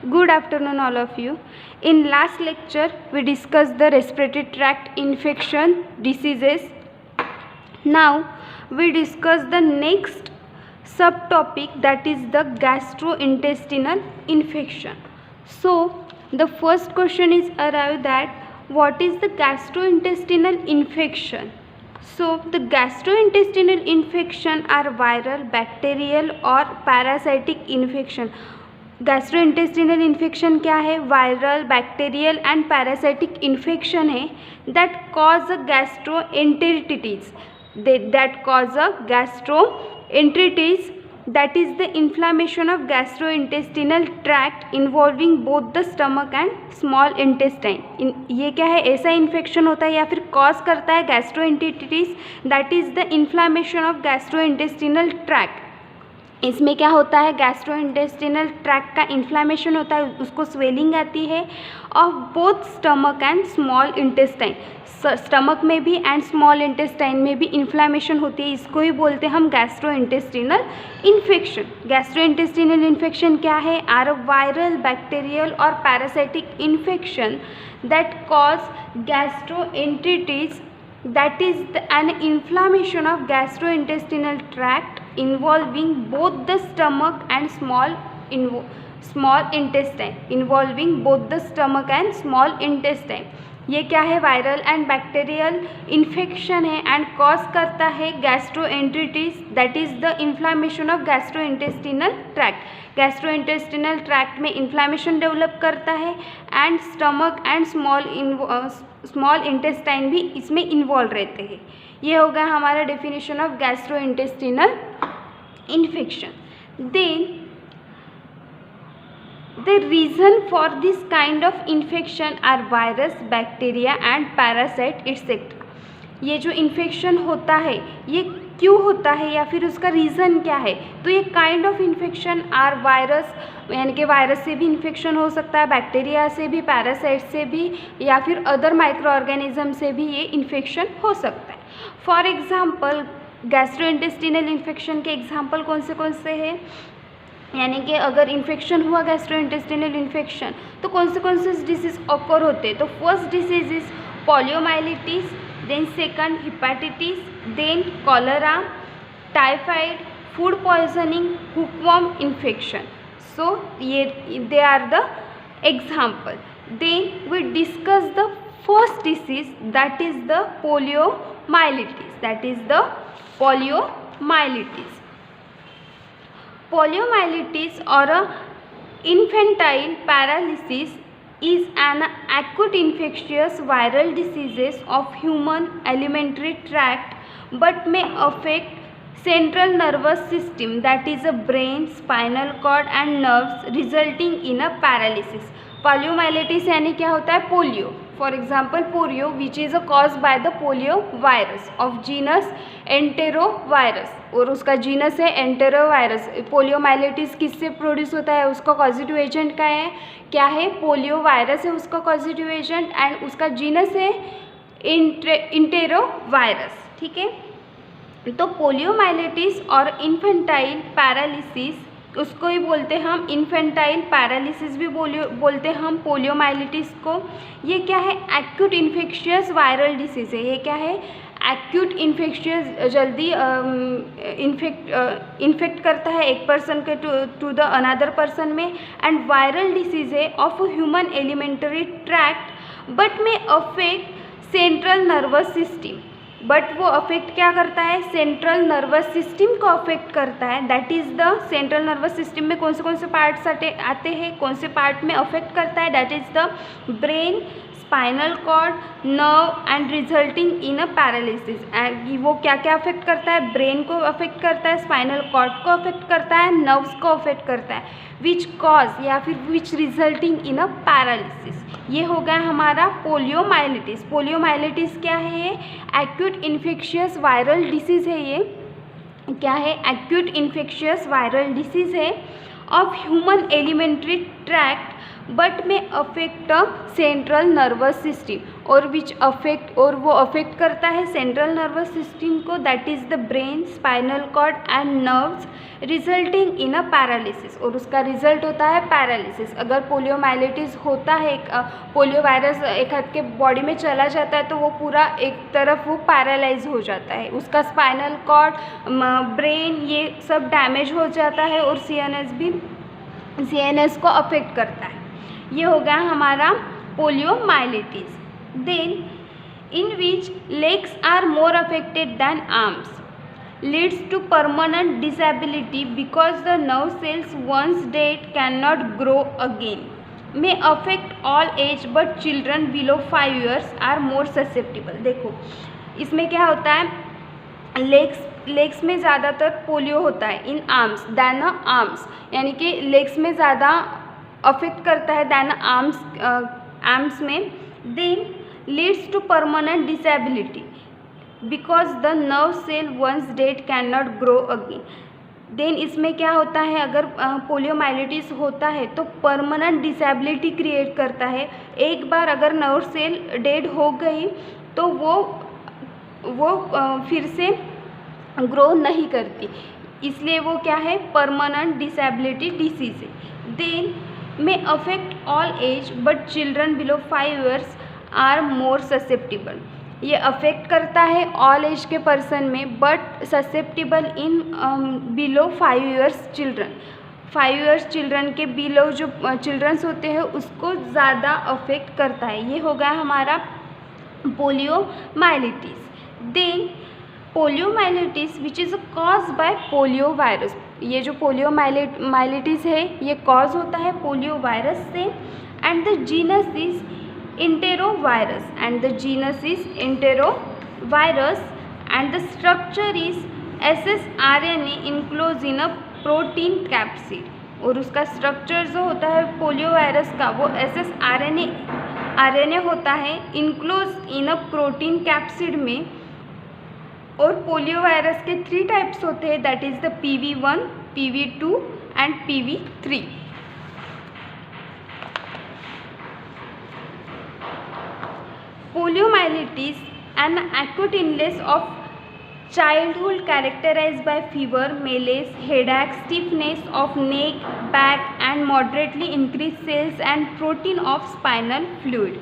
Good afternoon, all of you. In last lecture, we discussed the respiratory tract infection diseases. Now, we discuss the next subtopic, that is the gastrointestinal infection. So, the first question is arrived that what is the gastrointestinal infection? So, the gastrointestinal infection are viral, bacterial or parasitic infection. Gastrointestinal infection क्या है? Viral, bacterial and parasitic infection है that cause a gastroenteritis, that is the inflammation of gastrointestinal tract involving both the stomach and small intestine. ये क्या है? ऐसा infection होता है या फिर कॉज करता है gastroenteritis, that is the inflammation of gastrointestinal tract. इसमें क्या होता है? गैस्ट्रोइंटेस्टिनल ट्रैक्ट का इन्फ्लामेशन होता है, उसको स्वेलिंग आती है of both stomach and small intestine. Stomach में भी एंड स्मॉल इंटेस्टाइन में भी इन्फ्लामेशन होती है, इसको ही बोलते हैं हम गैस्ट्रोइंटेस्टिनल इन्फेक्शन. गैस्ट्रोइंटेस्टिनल इन्फेक्शन क्या है? आर अ वायरल, बैक्टीरियल और parasitic infection that cause gastroenteritis, that is an inflammation of gastrointestinal tract involving both the stomach and small intestine. ये क्या है? वायरल एंड बैक्टीरियल इन्फेक्शन है and cause करता है gastroenteritis, that is the inflammation of gastrointestinal tract. Gastrointestinal tract में inflammation develop करता है and stomach and small intestine भी इसमें इन्वॉल्व रहते हैं. ये हो गया हमारा definition of gastrointestinal infection. Then the reason for this kind of infection are virus, bacteria and parasite etc. ये जो इन्फेक्शन होता है ये क्यों होता है या फिर उसका रीज़न क्या है? तो ये kind of infection are virus, यानी कि वायरस से भी इन्फेक्शन हो सकता है, बैक्टीरिया से भी, पैरासाइट से भी या फिर अदर माइक्रो ऑर्गेनिज्म से भी ये इन्फेक्शन हो सकता है. फॉर एग्जाम्पल गैस्ट्रोइंटेस्टिनल इन्फेक्शन के एग्जाम्पल कौन से हैं? यानी कि अगर इन्फेक्शन हुआ गैस्ट्रोइंटेस्टिनल इन्फेक्शन तो कौन से डिसीज़ ऑकर होते हैं? तो first disease is poliomyelitis, then second hepatitis, then cholera, typhoid, food poisoning, hookworm infection. So ये they are the example. Then we discuss the first disease, that is the poliomyelitis. Poliomyelitis or a infantile paralysis is an acute infectious viral disease of human alimentary tract but may affect central nervous system, that is a brain, spinal cord and nerves, resulting in a paralysis. Poliomyelitis यानी क्या होता है? Polio. For example polio which is a cause by the polio virus of genus enterovirus, और उसका genus है एंटेरोवायरस. Poliomyelitis किससे produce होता है? उसका कॉजिटिव एजेंट क्या है? पोलियो वायरस है उसका कॉजिटिव एजेंट एंड उसका जीनस है एंटेरोवायरस. ठीक है, तो पोलियोमाइलिटिस और इन्फेंटाइल पैरालिसिस उसको ही बोलते हैं हम इन्फेंटाइल पैरालिसिस भी बोलते हैं हम पोलियोमाइलिटिस को. ये क्या है? एक्यूट इन्फेक्शियस वायरल डिसीज़ है. ये क्या है? एक्यूट इन्फेक्शियस, जल्दी इन्फेक्ट करता है एक पर्सन के टू द अनदर पर्सन में, एंड वायरल डिसीज़ है of human alimentary tract but में affect central nervous system. But वो अफेक्ट क्या करता है? सेंट्रल नर्वस सिस्टम को अफेक्ट करता है. That is the central nervous system में कौन से पार्ट्स आते हैं, कौन से पार्ट में अफेक्ट करता है? That is the brain, spinal cord, nerve and resulting in a paralysis. And वो क्या अफेक्ट करता है? ब्रेन को अफेक्ट करता है, स्पाइनल कॉर्ड को अफेक्ट करता है, नर्व्स को अफेक्ट करता है, विच कॉज या फिर विच रिजल्टिंग इन अ पैरालिसिस. ये हो गया हमारा पोलियोमाइलिटिस. पोलियोमाइलिटिस क्या है? ये एक्यूट इन्फेक्शियस वायरल डिसीज़ है. ये क्या है? एक्यूट इन्फेक्शियस वायरल डिसीज़ है of human alimentary tract but में अफेक्ट सेंट्रल नर्वस सिस्टम और विच अफेक्ट, और वो अफेक्ट करता है सेंट्रल नर्वस सिस्टम को, that is the brain, spinal cord and nerves, resulting in a paralysis, और उसका रिजल्ट होता है पैरालिसिस। अगर पोलियोमाइलिटिस होता है, पोलियो वायरस एक हाथ के बॉडी में चला जाता है तो वो पूरा एक तरफ वो पैरालाइज हो जाता है, उसका स्पाइनल कॉर्ड, ब्रेन, ये सब डैमेज हो जाता है और सीएनएस को अफेक्ट करता है। ये हो गया हमारा poliomyelitis. Then in which legs are more affected than arms, leads to permanent disability because the nerve cells once dead cannot grow again, may affect all age but children below 5 years are more susceptible। देखो इसमें क्या होता है, legs में ज़्यादातर polio होता है, in arms then arms, यानी कि लेग्स में ज़्यादा अफेक्ट करता है दैन आर्म्स में। Then leads to permanent disability because the nerve cell once dead can not grow again. Then इसमें क्या होता है, अगर पोलियोमाइलिटिस होता है तो परमानेंट डिसेबिलिटी क्रिएट करता है। एक बार अगर नर्व सेल डेड हो गई तो वो फिर से ग्रो नहीं करती, इसलिए वो क्या है, परमानेंट डिसेबिलिटी डिसीज है। देन में affect all age but children below 5 years are more susceptible, ये अफेक्ट करता है ऑल एज के पर्सन में, but susceptible in below 5 years children. 5 years children के बिलो जो चिल्ड्रंस होते हैं उसको ज़्यादा अफेक्ट करता है। ये हो गया हमारा poliomyelitis. Then poliomyelitis which is cause by polio virus, ये जो पोलियोमाइलिटिस है ये कॉज होता है पोलियो वायरस से। And the genus is enterovirus, and the genus is enterovirus, and the structure is ssRNA enclosed in a protein capsid, और उसका structure जो होता है पोलियो वायरस का वो ssRNA होता है enclose in a protein capsid में। और पोलियो वायरस के 3 टाइप्स होते हैं, that is the PV1, PV2 and PV3। Poliomyelitis, an acute illness of childhood characterized by fever, malaise, headache, stiffness of neck, back and moderately increased cells and protein of spinal fluid।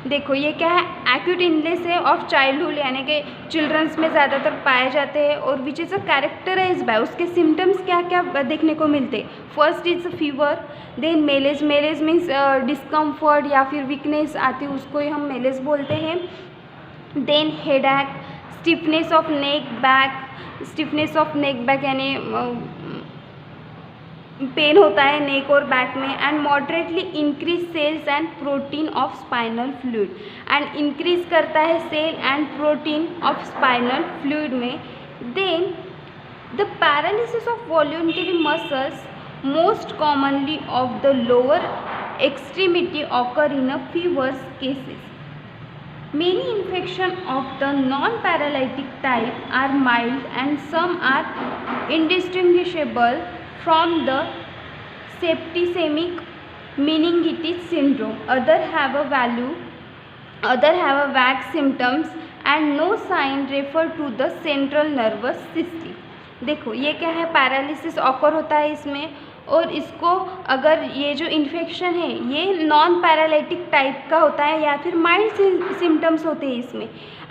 देखो ये क्या है, acute illness है of childhood, यानी कि childrens में ज़्यादातर पाए जाते हैं, और which is a characterize by, उसके सिम्टम्स क्या क्या देखने को मिलते हैं। First is fever, then malaise means discomfort या फिर वीकनेस आती है, उसको ही हम मेलेज बोलते हैं। Then headache, stiffness of neck back यानी पेन होता है नेक और बैक में। And moderately increase cells and protein of spinal fluid, and increase करता है cell and protein of spinal fluid में। Then the paralysis of voluntary muscles most commonly of the lower extremity occur in a fevers cases. Many infections of the non-paralytic type are mild and some are indistinguishable from the septicemic meningitis syndrome. Others have a vague symptoms and no sign refer to the central nervous system। देखो ये क्या है, paralysis occur होता है इसमें, और इसको अगर ये जो इन्फेक्शन है ये नॉन पैरालिटिक टाइप का होता है या फिर माइल्ड सिम्टम्स होते हैं इसमें।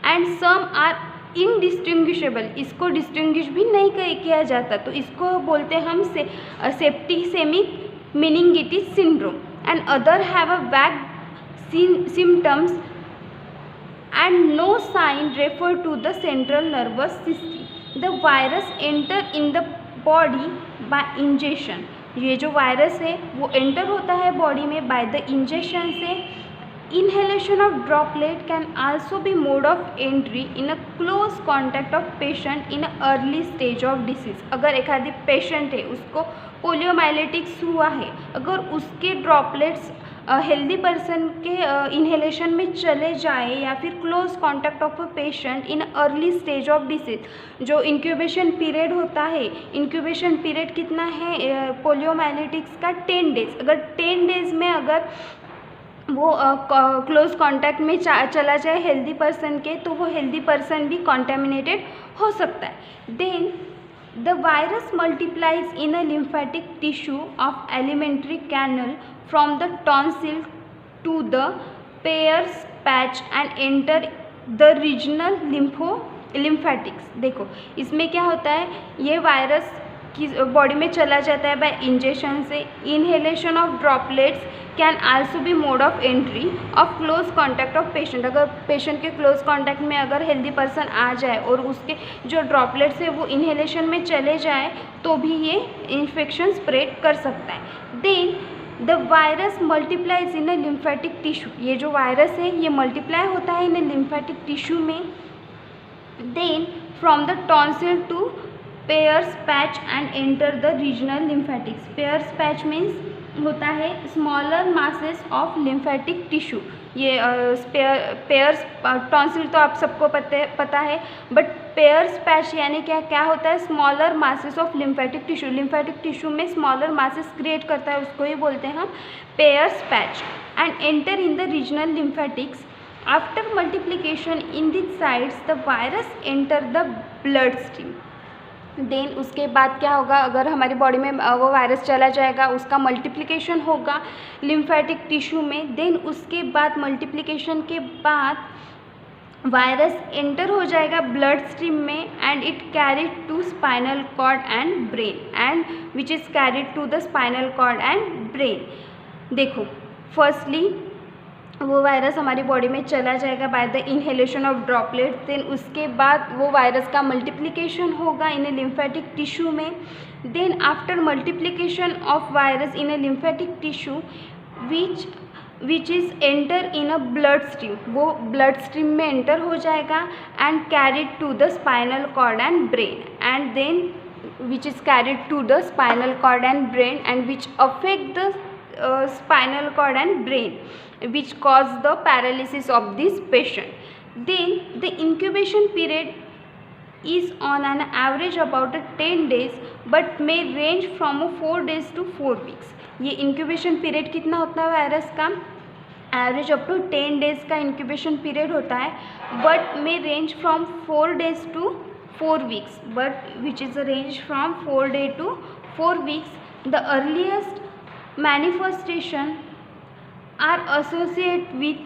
एंड सम आर इनडिस्टिंग्विशेबल, इसको डिस्टिंग्विश भी नहीं किया जाता, तो इसको बोलते हैं हम septicemic meningitis syndrome. And other have a vague symptoms and no sign refer to the central nervous system. The virus enter in the body by injection, ये जो वायरस है वो एंटर होता है बॉडी में बाय द इंजेक्शन से। Inhalation of droplet can also be mode of entry in a close contact of patient in early stage of disease. अगर एक आदि पेशेंट है उसको पोलियोमाइलिटिस हुआ है, अगर उसके ड्रॉपलेट्स हेल्दी पर्सन के इन्हेलेशन में चले जाए या फिर close contact of a patient in early stage of disease, जो इंक्यूबेशन पीरियड होता है, इंक्यूबेशन पीरियड कितना है पोलियोमाइलिटिक्स का 10 डेज, अगर 10 डेज में अगर वो क्लोज कांटेक्ट में चला जाए हेल्दी पर्सन के, तो वो हेल्दी पर्सन भी कॉन्टेमिनेटेड हो सकता है। Then the virus multiplies in a lymphatic tissue of alimentary canal from the tonsil to the Peyer's patch and enter the regional lymphatics. देखो इसमें क्या होता है, ये वायरस की बॉडी में चला जाता है बाय इंजेक्शन से। Inhalation of droplets can also be mode of entry of close contact of patient. अगर पेशेंट के क्लोज कॉन्टैक्ट में अगर हेल्दी पर्सन आ जाए और उसके जो ड्रॉपलेट्स है वो इनहेलेशन में चले जाए तो भी ये इन्फेक्शन स्प्रेड कर सकता है। Then the virus multiplies in a lymphatic tissue, ये जो वायरस है ये मल्टीप्लाई होता है इन अ लिम्फेटिक टिश्यू में। Then from the tonsil to Peyer's patch and enter the regional lymphatics. Peyer's patch means होता है smaller masses of lymphatic tissue. ये पेयर्स टॉन्सिल तो आप सबको पता है, बट पेयर्स पैच यानी क्या होता है, smaller masses of lymphatic tissue. Lymphatic tissue में स्मॉलर मासेस क्रिएट करता है, उसको ही बोलते हैं हम Peyer's patch. And enter in the regional lymphatics after multiplication in this sites the virus enter the blood stream. Then उसके बाद क्या होगा, अगर हमारी बॉडी में वो वायरस चला जाएगा, उसका मल्टीप्लिकेशन होगा लिम्फेटिक टिश्यू में। देन उसके बाद मल्टीप्लिकेशन के बाद वायरस एंटर हो जाएगा ब्लड स्ट्रीम में and it carried to spinal cord and brain and which is carried to the spinal cord and brain. देखो फर्स्टली वो वायरस हमारी बॉडी में चला जाएगा by the inhalation of droplets. Then उसके बाद वो वायरस का मल्टीप्लिकेशन होगा इन ए लिम्फेटिक टिश्यू में। Then after multiplication of virus in a lymphatic tissue which is enter in a blood stream, वो ब्लड स्ट्रीम में एंटर हो जाएगा and carried to the spinal cord and brain and then which is carried to the spinal cord and brain and which affect the spinal cord and brain, which cause the paralysis of this patient. Then the incubation period is on an average about 10 days but may range from 4 days to 4 weeks. ये incubation period कितना होता है virus का, average up to 10 days का incubation period होता है, but may range from 4 days to 4 weeks, but which is a range from 4 days to 4 weeks. The earliest manifestation are associated with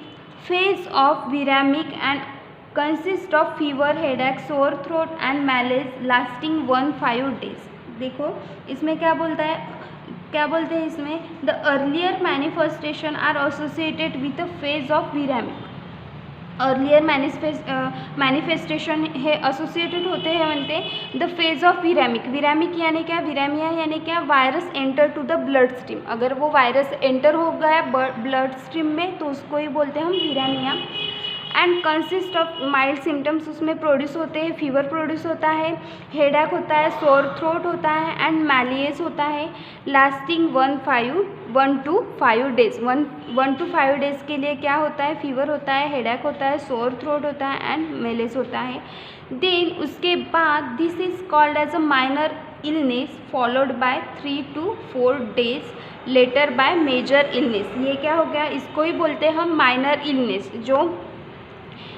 phase of viremic and consist of fever, headache, sore throat and malaise lasting 1-5 days. देखो इसमें क्या बोलते हैं इसमें, the earlier manifestation are associated with the phase of viraemic. Earlier manifestation है associated होते हैं बनते the phase of viraemic. Viraemic यानी क्या, विरामिया यानी क्या, virus enter to the blood stream. अगर वो वायरस एंटर हो गया ब्लड स्ट्रीम में तो उसको ही बोलते हैं हम viraemia. And consist of mild symptoms उसमें प्रोड्यूस होते हैं, फीवर प्रोड्यूस होता है, हेडेक होता है, सोर थ्रोट होता है एंड मैलियस होता है, lasting 1 to 5 days. 1 to 5 days के लिए क्या होता है, फीवर होता है, हेडेक होता है, सोर थ्रोट होता है एंड मेलेस होता है। देन उसके बाद this is called as a minor illness followed by 3 to 4 days later by major illness. ये क्या हो गया, इसको ही बोलते हैं हम माइनर इलनेस। जो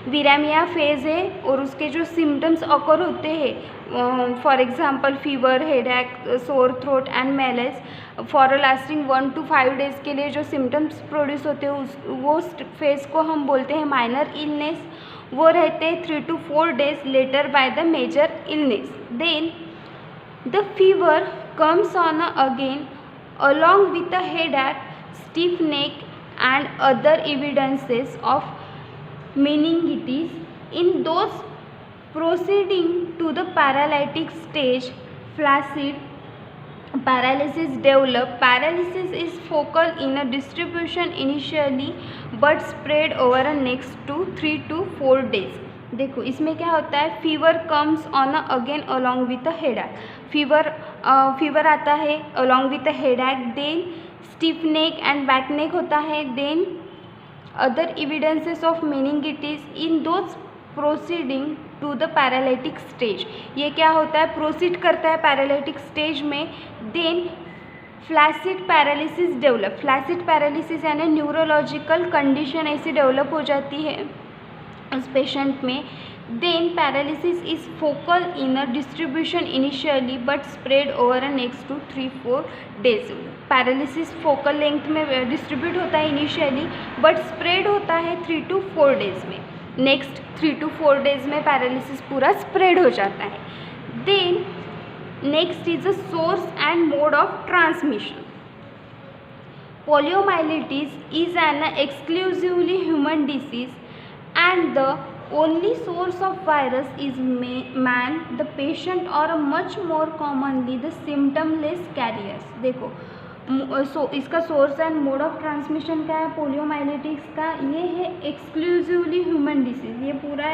विरामिया फेज़ है और उसके जो सिम्टम्स अकर होते हैं, for example fever, headache, sore throat and Malus, for lasting 1 to 5 days के लिए जो सिम्टम्स प्रोड्यूस होते हैं वो फेज़ को हम बोलते हैं माइनर इलनेस। वो रहते हैं 3 to 4 days later by the major illness. Then the fever comes on again along with a headache, stiff neck and other evidences of meningitis. In those proceeding to the paralytic stage, flaccid paralysis develop. Paralysis is focal in a distribution initially but spread over a next 3 to 4 days. देखो इसमें क्या होता है, fever comes on again along with a headache. Fever आता है along with a headache. Then stiff neck and back neck होता है. Then other evidences of meningitis in those proceeding to the paralytic stage. ये क्या होता है, proceed करता है पैरालिटिक स्टेज में. Then flaccid paralysis develop. Flaccid paralysis यानी न्यूरोलॉजिकल कंडीशन ऐसी डेवलप हो जाती है उस पेशेंट में. Then paralysis is focal in a distribution initially but spread over a next to 3-4 days. Paralysis focal length में डिस्ट्रीब्यूट होता है इनिशियली बट स्प्रेड होता है 3 to 4 डेज में. नेक्स्ट 3 to 4 डेज में पैरालिसिस पूरा स्प्रेड हो जाता है. Then next is a source and mode of transmission. Poliomyelitis is an exclusively human disease and the only source of virus is man, the patient, or much more commonly the symptomless carriers. देखो इसका source and mode of transmission क्या है poliomyelitis का, ये है exclusively human disease. ये पूरा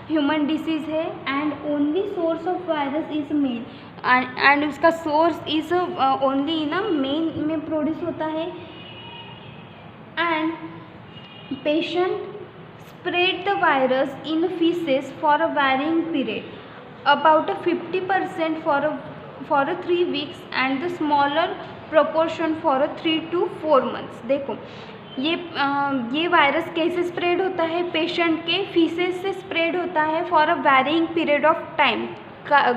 human disease है and only source of virus is man and उसका source is only in men में प्रोड्यूस होता है. And patient spread the virus in feces for a varying period, about a 50% for a 3 weeks and the smaller proportion for a 3 to 4 months. देखो ये virus कैसे spread होता है, patient के faeces से स्प्रेड होता है for a varying period of time.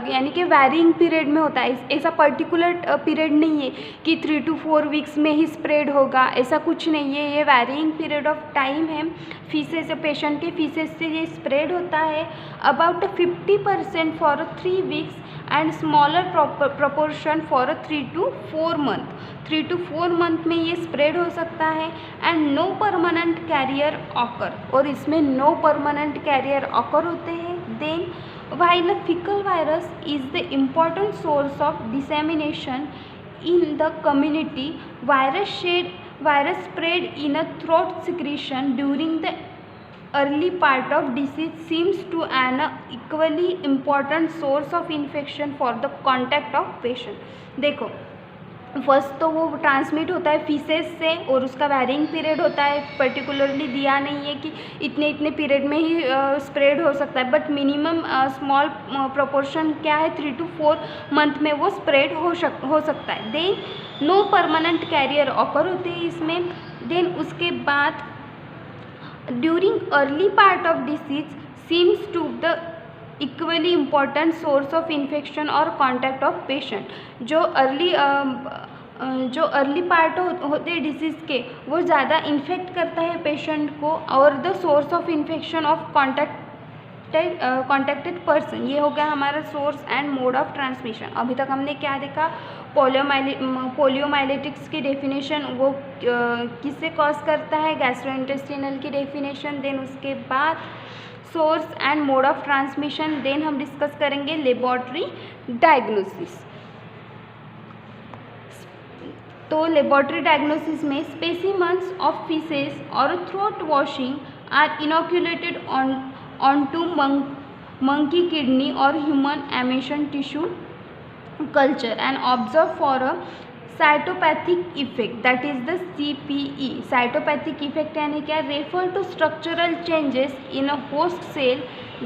यानी कि वैरिंग पीरियड में होता है, ऐसा पर्टिकुलर पीरियड नहीं है कि 3 to 4 वीक्स में ही स्प्रेड होगा, ऐसा कुछ नहीं है. ये वैरिंग पीरियड ऑफ टाइम है. फीसेस पेशेंट के फीसेस से ये स्प्रेड होता है about 50% for 3 weeks and smaller proportion for 3 to 4 month. 3 to 4 month में ये स्प्रेड हो सकता है and no permanent carrier occur, और इसमें नो परमानेंट कैरियर ऑकर होते हैं. Then while a fecal virus is the important source of dissemination in the community, virus spread in a throat secretion during the early part of disease seems to an equally important source of infection for the contact of patient. देखो first तो वो transmit होता है faeces से और उसका varying period होता है, पर्टिकुलरली दिया नहीं है कि इतने पीरियड में ही स्प्रेड हो सकता है, बट मिनिमम स्मॉल प्रोपोर्शन क्या है 3 to 4 मंथ में वो स्प्रेड हो सकता है. Then no permanent carrier occur होते हैं इसमें. देन उसके बाद during early part of disease seems to the equally important source of infection और कॉन्टैक्ट ऑफ पेशेंट. जो अर्ली पार्ट होते हैं डिसीज़ के वो ज़्यादा इन्फेक्ट करता है पेशेंट को, और the source of infection of contacted person. ये हो गया हमारा source and mode of transmission. अभी तक हमने क्या देखा, पोलियोमाइलिटिक्स की डेफिनेशन वो किससे कॉज करता है, गैस्ट्रोइंटेस्टिनल की डेफिनेशन. देन उसके बाद source and mode of transmission. Then हम डिस्कस करेंगे लेबोरेटरी डायग्नोसिस. तो लेबोरेटरी डायग्नोसिस में स्पेसिमन्स ऑफ फीसेस और throat washing are inoculated on to monkey kidney और ह्यूमन एमेशन tissue culture and observe for a cytopathic effect, that is the CPE. cytopathic effect यानी क्या, refer to structural changes in a host cell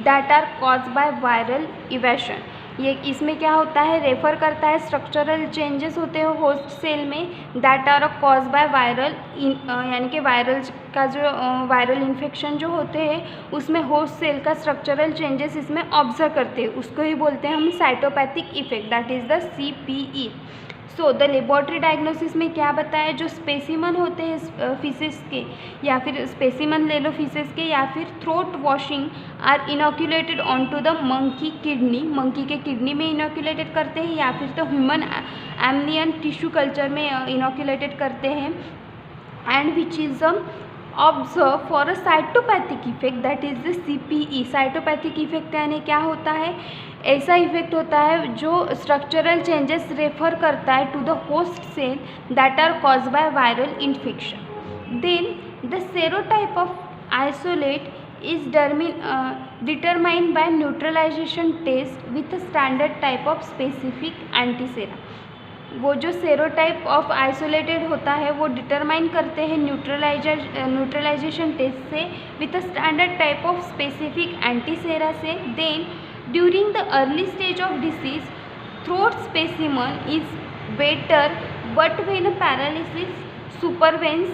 that are caused by viral evasion. ये इसमें क्या होता है, refer करता है स्ट्रक्चरल चेंजेस होते हैं होस्ट सेल में that are cause by viral, यानी कि वायरल का जो वायरल इन्फेक्शन जो होते हैं उसमें होस्ट सेल का स्ट्रक्चरल चेंजेस इसमें ऑब्जर्व करते हैं, उसको ही बोलते हैं हम cytopathic effect, that is the CPE. So the laboratory diagnosis में क्या बताया, जो स्पेसिमन होते हैं फीसेस के, या फिर स्पेसिमन ले लो फीसेस के, या फिर throat washing are inoculated on to the monkey kidney, monkey के किडनी में इनोक्यूलेटेड करते हैं, या फिर तो ह्यूमन एमनियन टिश्यू कल्चर में इनोक्यूलेटेड करते हैं. And which is observe for a cytopathic effect, that is the CPE. Cytopathic effect यानी क्या होता है, ऐसा इफेक्ट होता है जो स्ट्रक्चरल चेंजेस रेफर करता है to the host cell that are cause by viral infection. Then the serotype of isolate is determined by neutralization test with a standard type of specific antisera. वो जो serotype of isolated होता है वो determine करते हैं neutralisation test से with a standard type of specific antisera से. Then during the early stage of disease throat specimen is better, but when paralysis supervenes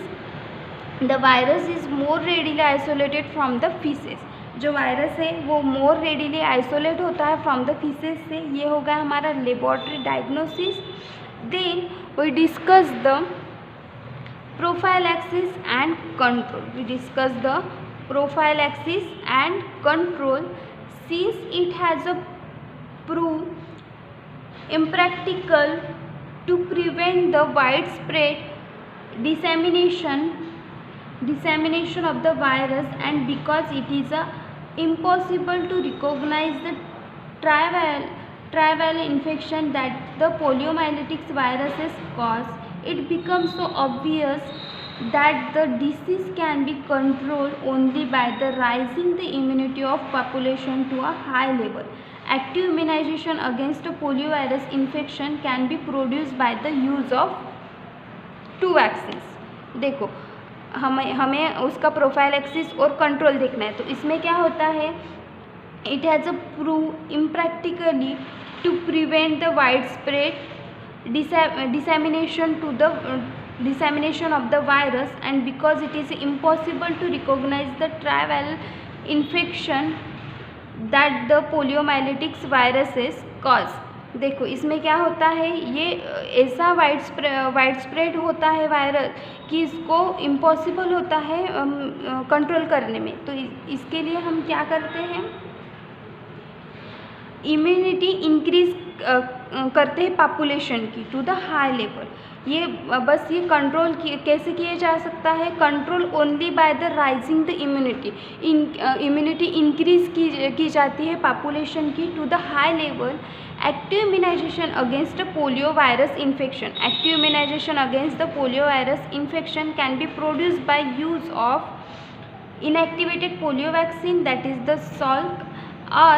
the virus is more readily isolated from the faeces. जो virus है वो मोर readily isolate होता है from the faeces से. ये हो गया हमारा laboratory diagnosis. Then we discuss the prophylaxis and control. We discuss the prophylaxis and control since it has a proved impractical to prevent the widespread dissemination of the virus, and because it is impossible to recognize the trivial infection that the poliomyelitis viruses cause, it becomes so obvious that the disease can be controlled only by the raising the immunity of population to a high level. Active immunization against a poliovirus infection can be produced by the use of 2 vaccines. देखो हमें उसका prophylaxis और control देखना है. तो इसमें क्या होता है, it has a prove impractically to prevent the wide spread dissemination of the virus, and because it is impossible to recognize the trivial infection that the poliomyelitis viruses cause. देखो इसमें क्या होता है, ये ऐसा वाइड स्प्रेड होता है virus कि इसको इम्पॉसिबल होता है कंट्रोल करने में. तो इसके लिए हम क्या करते हैं, इम्यूनिटी इंक्रीज करते हैं पॉपुलेशन की टू द हाई लेवल. ये बस ये कंट्रोल कैसे किया जा सकता है, control only by the rising the immunity. Immunity increase की जाती है पॉपुलेशन की to the high level. Active immunization against polio virus infection. Active immunization against the polio virus infection can be produced by use of inactivated polio vaccine, that is the Salk, और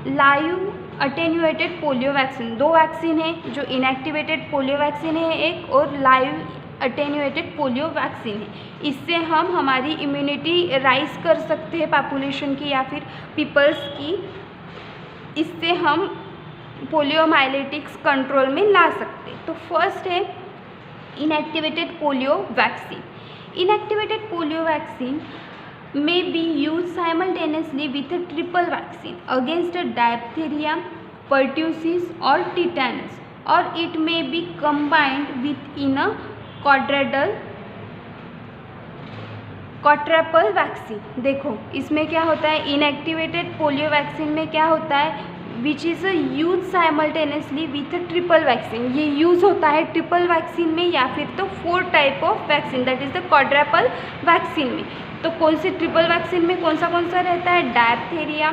live attenuated polio vaccine. 2 vaccine है, जो inactivated polio vaccine है एक, और live attenuated polio vaccine है. इससे हम हमारी इम्यूनिटी राइज कर सकते हैं पॉपुलेशन की या फिर पीपल्स की. इससे हम पोलियोमाइलिटिक्स कंट्रोल में ला सकते. तो फर्स्ट है inactivated polio vaccine. Inactivated polio vaccine may be used simultaneously with a triple vaccine against a diphtheria, pertussis or tetanus, or it may be combined with in a quadruple vaccine. देखो इसमें क्या होता है, inactivated polio vaccine में क्या होता है, विच is a use simultaneously with a triple vaccine. ये यूज़ होता है ट्रिपल वैक्सीन में या फिर तो 4 type of vaccine, that is the quadruple vaccine में. तो कौन सी ट्रिपल वैक्सीन में कौन सा रहता है, डायप्थेरिया,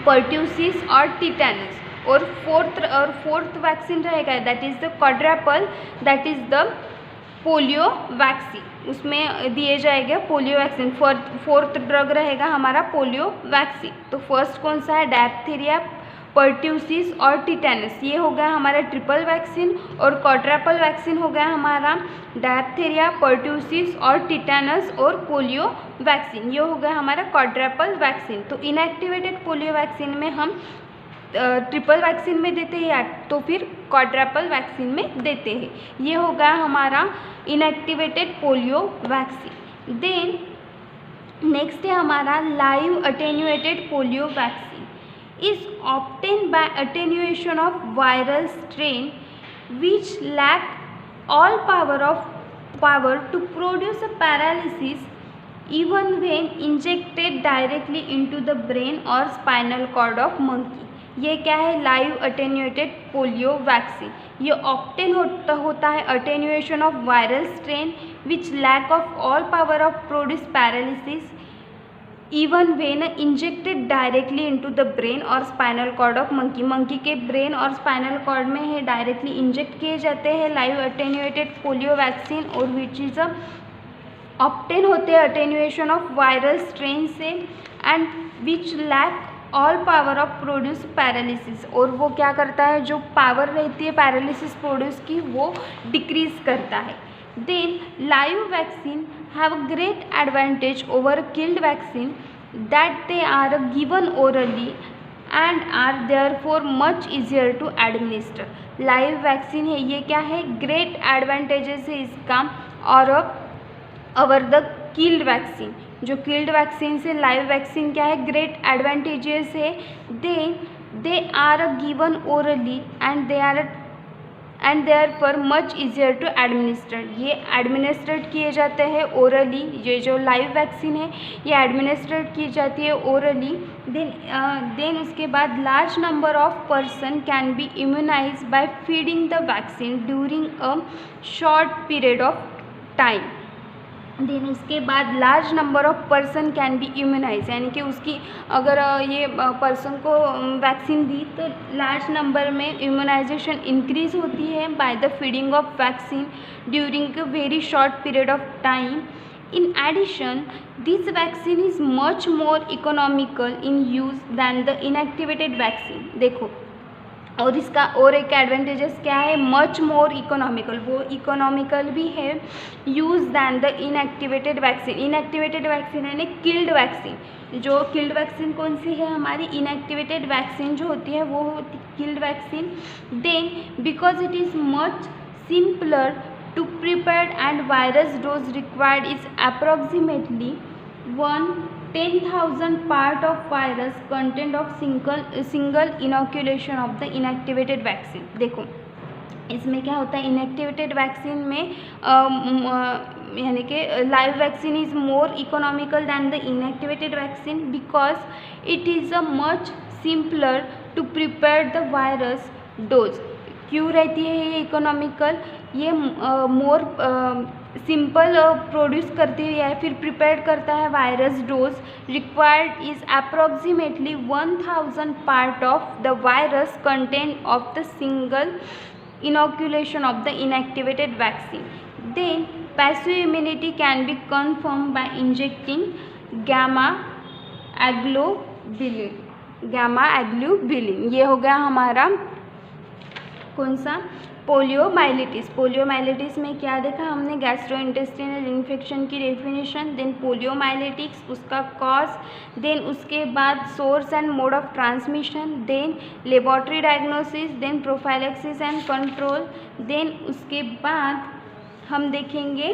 पर्ट्यूसिस और टीटेनस. और फोर्थ वैक्सीन रहेगा that is the quadruple, that is the polio vaccine. उसमें दिए जाएगा पोलियो वैक्सीन. फोर्थ ड्रग रहेगा हमारा पोलियो वैक्सीन. तो फर्स्ट कौन सा है, डायप्थेरिया, पर्ट्यूसिस और टीटेनस. ये हो गया हमारा ट्रिपल वैक्सीन. और क्वाड्रपल वैक्सीन हो गया हमारा डायप्थेरिया, पर्ट्यूसिस और टीटेनस और पोलियो वैक्सीन. ये हो गया हमारा क्वाड्रपल वैक्सीन. तो इनएक्टिवेटेड पोलियो वैक्सीन में हम ट्रिपल वैक्सीन में देते हैं या तो फिर क्वाड्रपल वैक्सीन में देते हैं. ये हो गया हमारा inactivated polio vaccine. Then next है हमारा live attenuated polio vaccine. is obtained by attenuation of viral strain which lack all power to produce a paralysis even when injected directly into the brain or spinal cord of monkey. ये क्या है, live attenuated polio vaccine. ये obtain होता है attenuation of viral strain which lack of all power of produce paralysis even when injected directly into the brain और spinal cord of monkey. Monkey के brain और spinal cord में है directly inject किए जाते हैं लाइव अटेन्यूएटेड पोलियो वैक्सीन. और which is obtained होते हैं अटेन्यूएशन ऑफ वायरल स्ट्रेन से and which lack all power of produce paralysis, और वो क्या करता है, जो पावर रहती है पैरालिसिस प्रोड्यूस की वो डिक्रीज करता है. Then live vaccine have a great advantage over killed vaccine that they are given orally and are therefore much easier to administer. Live vaccine है, ये क्या है, ग्रेट एडवांटेजेस है इसका और ओवर द किल्ड वैक्सीन. जो किल्ड वैक्सीन से live vaccine क्या है, ग्रेट एडवांटेजेस है. They are given orally and therefore much easier to administer. ये एडमिनिस्ट्रेट किए जाते हैं ओरली. ये जो लाइव वैक्सीन है ये एडमिनिस्ट्रेट की जाती है ओरली. देन उसके बाद large number of person can be immunise by feeding the vaccine during a short period of time. Then उसके बाद large number of person can be immunise, यानी कि उसकी अगर ये पर्सन को वैक्सीन दी तो लार्ज नंबर में इम्यूनाइजेशन इंक्रीज होती है by the feeding of vaccine during a very short period of time. In addition, this vaccine is much more economical in use than the inactivated vaccine. देखो, और इसका और एक advantages क्या है, मच मोर इकोनॉमिकल, वो इकोनॉमिकल भी है use than the inactivated vaccine. Inactivated vaccine है ना किल्ड वैक्सीन. जो किल्ड वैक्सीन कौन सी है हमारी, इनएक्टिवेटेड वैक्सीन जो होती है वो होती killed vaccine. Then because it is much simpler to prepare and virus dose required is approximately 1/10,000 part of virus content of single inoculation of the inactivated vaccine. देखो इसमें क्या होता है, इनएक्टिवेटेड वैक्सीन में यानी कि live vaccine is more economical than the inactivated vaccine because it is a much simpler to prepare the virus dose. क्यों रहती है ये इकोनॉमिकल, ये मोर सिंपल प्रोड्यूस करती है या फिर प्रिपेयर करता है virus dose. Required is approximately 1000 part of the virus content of the single inoculation of the inactivated vaccine. Then passive immunity can be confirmed by injecting gamma globulin. ये हो गया हमारा कौन सा, पोलियोमाइलिटिस. पोलियोमाइलिटिस में क्या देखा हमने, गैस्ट्रोइंटेस्टिनल इन्फेक्शन की डेफिनेशन, देन पोलियोमाइलिटिस उसका कॉज, देन उसके बाद source and mode of transmission, then laboratory diagnosis, then prophylaxis and control. Then उसके बाद हम देखेंगे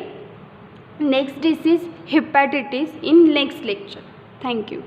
next disease hepatitis in next lecture. Thank you.